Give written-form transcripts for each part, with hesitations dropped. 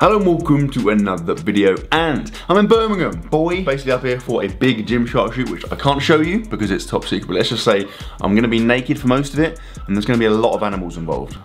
Hello and welcome to another video, and I'm in Birmingham, boy. Basically up here for a big Gymshark shoot, which I can't show you because it's top secret, but let's just say I'm gonna be naked for most of it, and there's gonna be a lot of animals involved.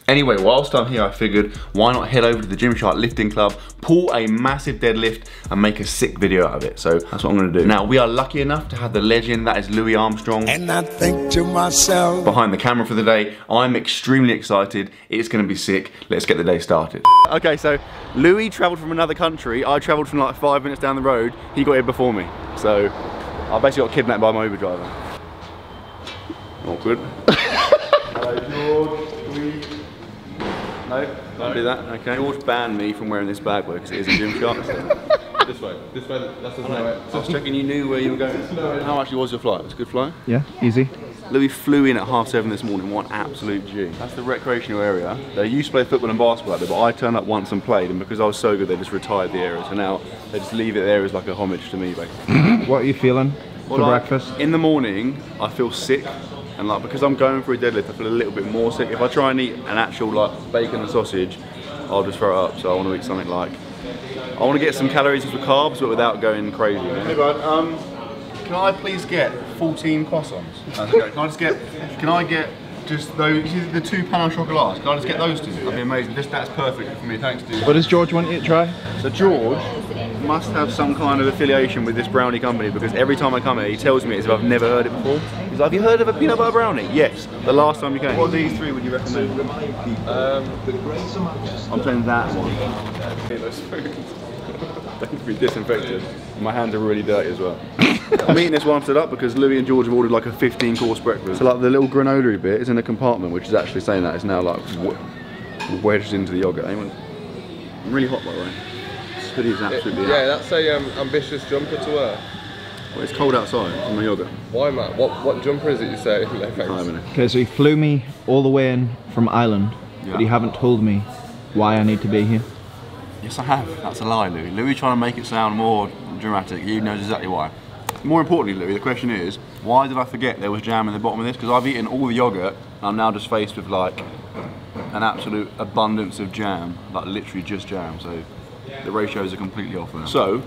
Anyway, whilst I'm here, I figured, why not head over to the Gymshark lifting club, pull a massive deadlift, and make a sick video out of it. So that's what I'm gonna do. Now, we are lucky enough to have the legend, that is Louis Armstrong. And I think to myself, behind the camera for the day. I'm extremely excited. It's gonna be sick. Let's get the day started. Okay, so Louis traveled from another country. I traveled from like 5 minutes down the road. He got here before me. So I basically got kidnapped by my Uber driver. Awkward. Hello, George. No, don't do that. Okay. George banned me from wearing this bag because it is a Gymshark. So. This way, that's the way. I was checking you knew where you were going. How actually was your flight? It was a good flight? Yeah, easy. Louis flew in at 7:30 this morning. What an absolute G. That's the recreational area. They used to play football and basketball out there, but I turned up once and played, and because I was so good, they just retired the area. So now they just leave it there as like a homage to me, basically. What are you feeling for breakfast? In the morning, I feel sick. And like, because I'm going for a deadlift, I feel a little bit more sick. If I try and eat an actual like bacon and sausage, I'll just throw it up. So I want to eat something like, I want to get some calories with carbs, but without going crazy. You know? Hey bud, can I please get 14 croissants? Can I get just those, the 2 pan au chocolats? Can I just get those two? That'd be amazing. That's perfect for me, thanks dude. What does George want you to try? So George must have some kind of affiliation with this brownie company, because every time I come here he tells me as if I've never heard it before. He's like, have you heard of a peanut butter brownie? Yes, the last time you came. What of these 3 would you recommend? I'm saying that one. Don't be disinfected. My hands are really dirty as well. I'm eating this while I'm stood up because Louis and George have ordered like a 15-course breakfast. So like the little granola bit is in a compartment, which is actually saying that it's now like wedged into the yogurt. I'm really hot by the way. This hoodie is absolutely yeah, that's a ambitious jumper to wear. Well, it's cold outside in my yogurt. Why, Matt? What jumper is it you say? Okay, so he flew me all the way in from Ireland, but you haven't told me why I need to be here. Yes, I have. That's a lie, Louis. Louis trying to make it sound more dramatic. He knows exactly why. More importantly, Louis, the question is, why did I forget there was jam in the bottom of this? Because I've eaten all the yogurt, and I'm now just faced with like an absolute abundance of jam, like literally just jam. So the ratios are completely off there. So,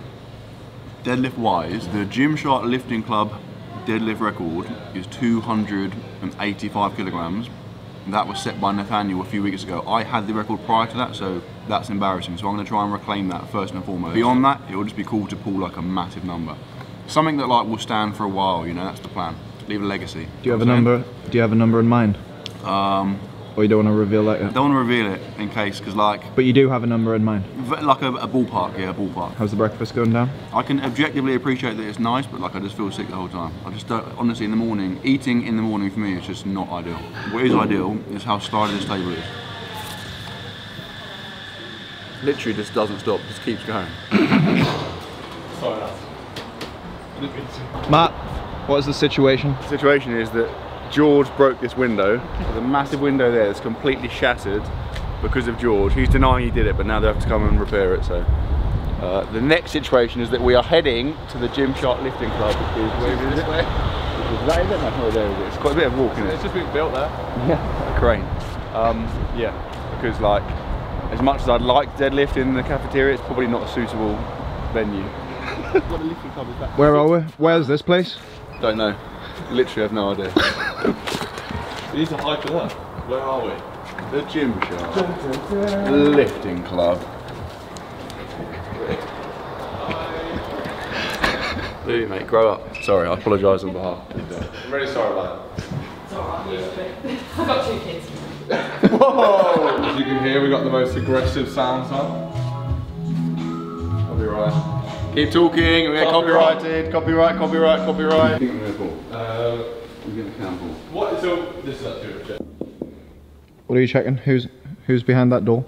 deadlift-wise, the Gymshark Lifting Club deadlift record is 285 kilograms. That was set by Nathaniel a few weeks ago. I had the record prior to that, so that's embarrassing. So I'm going to try and reclaim that first and foremost. Beyond that, it will just be cool to pull like a massive number. Something that like will stand for a while, you know, that's the plan. Leave a legacy. Do you have a number? Do you have a number in mind? Or you don't want to reveal that yet? I don't want to reveal it in case, because like... But you do have a number in mind? Like a ballpark, yeah, a ballpark. How's the breakfast going down? I can objectively appreciate that it's nice, but like I just feel sick the whole time. I just don't, honestly in the morning, eating in the morning for me is just not ideal. What is ideal is how slidey this table is. Literally just doesn't stop, just keeps going. Sorry. Matt, what is the situation? The situation is that George broke this window. There's a massive window there that's completely shattered because of George. He's denying he did it, but now they have to come and repair it. So the next situation is that we are heading to the Gymshark Lifting Club, which is This way? that is it? No, there it is. It's quite a bit of walking. It's just been built there. Yeah, a crane. Yeah, because like as much as I'd like deadlift in the cafeteria, it's probably not a suitable venue. What a lifting club is that? Where are we? Where's this place? Don't know. Literally have no idea. You need to hype it up. Where are we? The Gymshark Lifting Club. Louis, mate, grow up. Sorry, I apologise on behalf. I'm really sorry about that. It's alright. Yeah. I've got 2 kids. Whoa! As you can hear, we got the most aggressive sounds on. I'll be right. Keep talking, we get copyrighted. Copyright. I think I'm going to pull. I'm going to cancel. What? So, this is actually a What are you checking? Who's behind that door?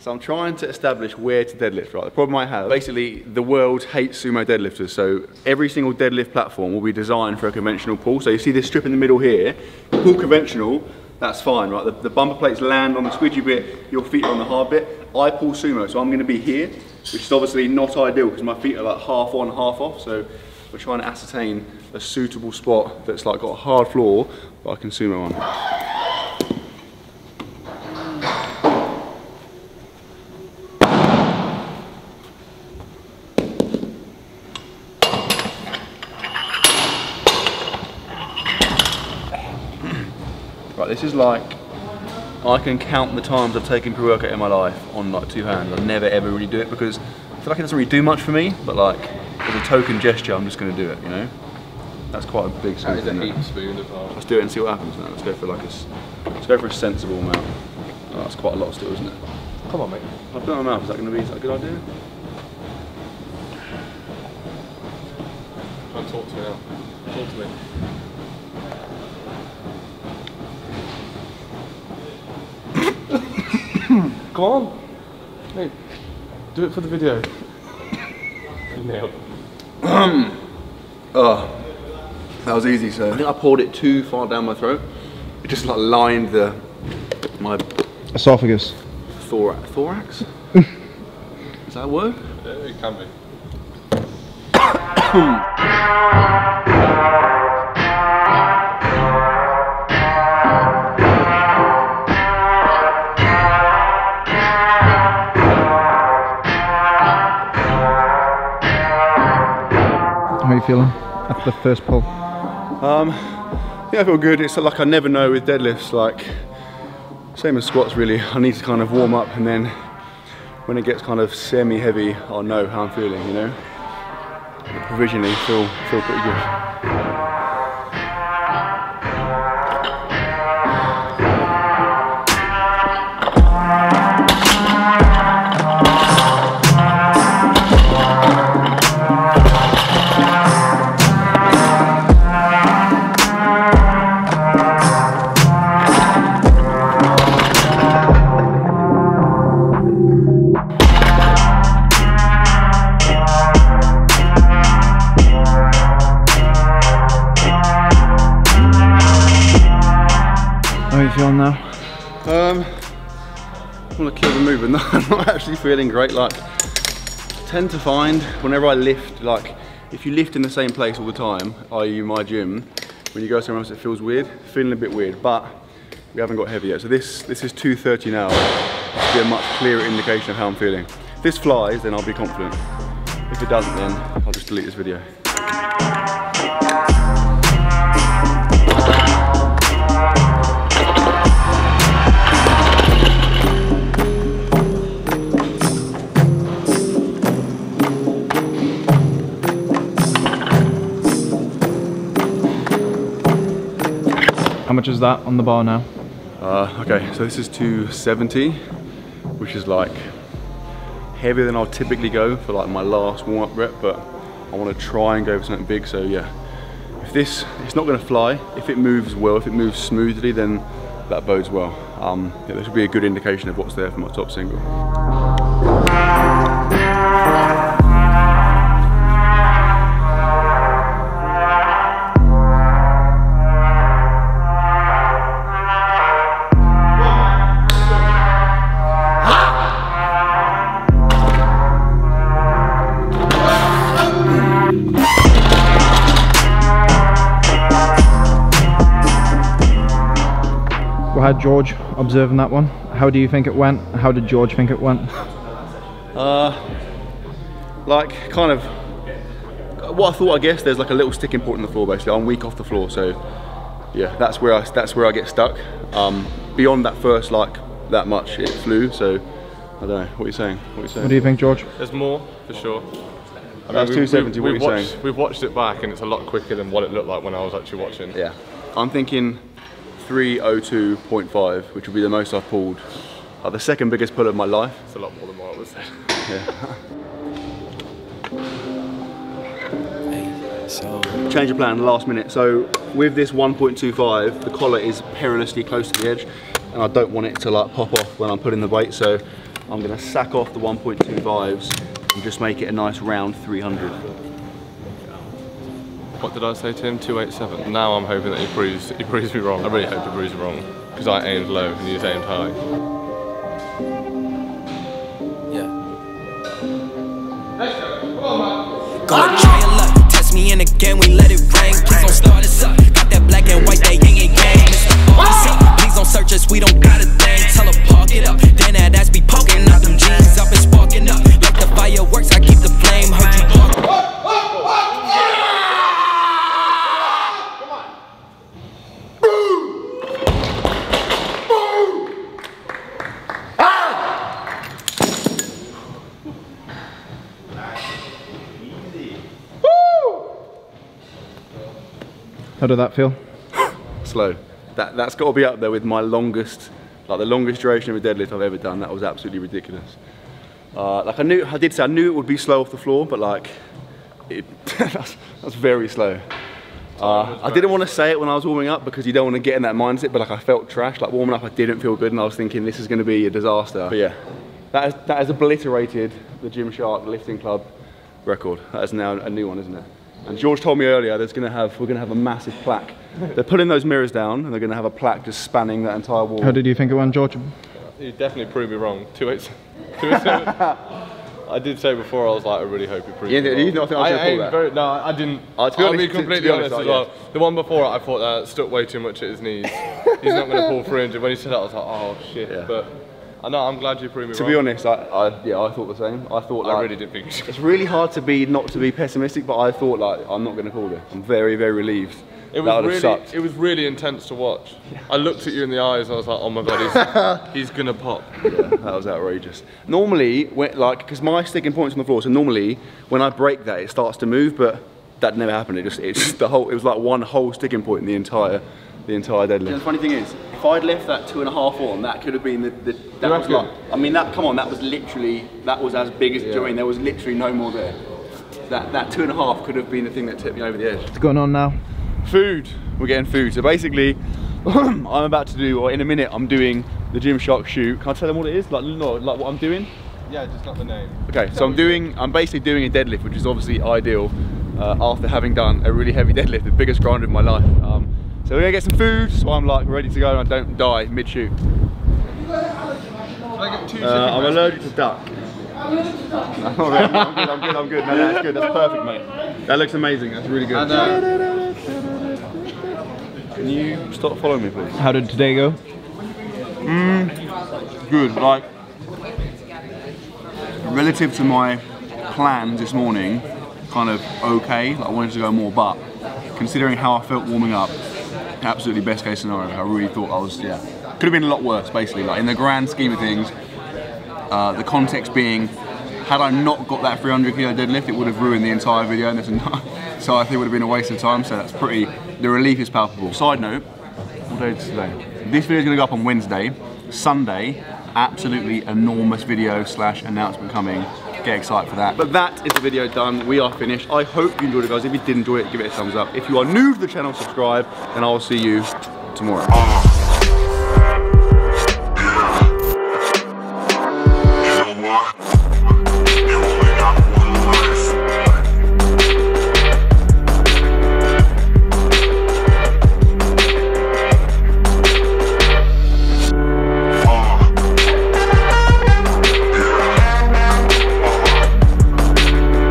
So I'm trying to establish where to deadlift, right? The problem I have, basically the world hates sumo deadlifters, so every single deadlift platform will be designed for a conventional pull. So you see this strip in the middle here, pull conventional, that's fine, right? The bumper plates land on the squidgy bit, your feet are on the hard bit. I pull sumo, so I'm going to be here, which is obviously not ideal because my feet are like half on, half off. So we're trying to ascertain a suitable spot that's like got a hard floor that I can sumo on. Like this is like, I can count the times I've taken pre-workout in my life on like 2 hands. I never ever really do it because I feel like it doesn't really do much for me, but like as a token gesture, I'm just going to do it, you know? That's quite a big spoon. That is a heap spoon as well. Let's do it and see what happens now. Let's go for like let's go for a sensible amount. Oh, that's quite a lot still, isn't it? Come on, mate. I've put it in my mouth. Is that a good idea? Try and talk to me now. Talk to me. Come on. Hey, do it for the video. You nailed it. Oh, that was easy. So I think I poured it too far down my throat. It just like lined my esophagus. Thorax? Is that a word? Yeah, it can be. How are you feeling after the first pull? Yeah, I feel good. It's like I never know with deadlifts, like same as squats really. I need to kind of warm up and then when it gets kind of semi-heavy, I'll know how I'm feeling, you know? But provisionally feel pretty good. How are you feeling now? I want to kill the movement. I'm not actually feeling great. Like, I tend to find whenever I lift, like if you lift in the same place all the time, i.e. my gym, when you go somewhere else it feels weird, feeling a bit weird, but we haven't got heavy yet. So this is 230 now. This will be a much clearer indication of how I'm feeling. If this flies, then I'll be confident. If it doesn't, then I'll just delete this video. How much is that on the bar now? Okay, so this is 270, which is like heavier than I'll typically go for like my last warm-up rep, but I want to try and go for something big. So yeah, if it's not going to fly. If it moves well, if it moves smoothly, then that bodes well. Yeah, this will be a good indication of what's there for my top single. We had George observing that one. How do you think it went? How did George think it went? Like kind of what I thought. I guess there's like a little sticking point in the floor. Basically, I'm weak off the floor, so yeah, that's where I get stuck. Beyond that first that much, it flew. So I don't know. What are you saying? What do you think, George? There's more for sure. I That's 270. What are you saying? We've watched it back, and it's a lot quicker than what it looked like when I was actually watching. Yeah, I'm thinking 302.5, which would be the most I've pulled. The second biggest pull of my life. It's a lot more than what I was saying. Yeah. Change of plan, last minute. So with this 1.25, the collar is perilously close to the edge, and I don't want it to like pop off when I'm putting the weight. So I'm going to sack off the 1.25s and just make it a nice round 300. What did I say to him? 287. Now I'm hoping that he proves me wrong. I really hope he proves me wrong, because I aimed low and he's aimed high. Yeah. Let's go. Come on, man. Gonna try your luck. Test me in again. We let it rain. Please don't start us up. Got that black and white, that yin and yang. Please don't search us. We don't got a thing. Tell her park it up. Then that ass be poking out them jeans. I've been sparking up like the fireworks. I keep the flame. Heard you talk. How did that feel? Slow. That's got to be up there with my longest, like the longest duration of a deadlift I've ever done. That was absolutely ridiculous. Like I knew it would be slow off the floor, but like, that's very slow. I didn't want to say it when I was warming up because you don't want to get in that mindset, but like I felt trash. Like warming up, I didn't feel good, and I was thinking this is going to be a disaster. But yeah, that has obliterated the Gymshark lifting club record. That is now a new one, isn't it? And George told me earlier we're going to have a massive plaque. They're putting those mirrors down, and they're going to have a plaque just spanning that entire wall. How did you think it went, George? You definitely proved me wrong. 287. I did say before, I was like, I really hope you proved me wrong. You not think I was going to pull that? No, I didn't. I'll be completely honest as well. Yeah. The one before, I thought that stuck way too much at his knees. He's not going to pull 300. When he said that, I was like, oh shit. Yeah. But I know, I'm glad you proved me wrong. To be honest, I thought the same. I thought like, I really did think it's really hard to not to be pessimistic, but I thought like I'm not going to pull this. I'm very, very relieved. It was really intense to watch. Yeah. I looked at you in the eyes and I was like, oh my god, he's gonna pop. Yeah, that was outrageous. Normally, because my sticking point's on the floor, so normally when I break that, it starts to move, but that never happened. It was like one whole sticking point in the entire deadlift. Yeah, the funny thing is, if I'd left that 2.5 on, that could have been that was like, I mean, that was as big as, do you know what I mean? There was literally no more there. That 2.5 could have been the thing that tipped me over the edge. What's going on now? Food. We're getting food. So basically, I'm about to do, or in a minute, I'm doing the Gymshark shoot. Can I tell them what it is? Like what I'm doing? Yeah, just not the name. Okay, so I'm basically doing a deadlift, which is obviously ideal after having done a really heavy deadlift, the biggest grind of my life. So we're gonna get some food, so I'm like ready to go and I don't die mid-shoot. I'm allergic to duck. I'm good. No, that's good. That's perfect, mate. That looks amazing. That's really good. Can you stop following me, please? How did today go? Good. Like, relative to my plans this morning, kind of okay. Like, I wanted to go more, but considering how I felt warming up, absolutely best case scenario. I really thought I was, could have been a lot worse, basically. Like, in the grand scheme of things, the context being, had I not got that 300 kilo deadlift, it would have ruined the entire video, and so I think it would have been a waste of time. So that's the relief is palpable. Side note, what day is today? This video is going to go up on Wednesday. Sunday, absolutely enormous video / announcement coming. Get excited for that. But that is the video done. We are finished. I hope you enjoyed it, guys. If you did enjoy it, give it a thumbs up. If you are new to the channel, subscribe, and I will see you tomorrow. You only got one life.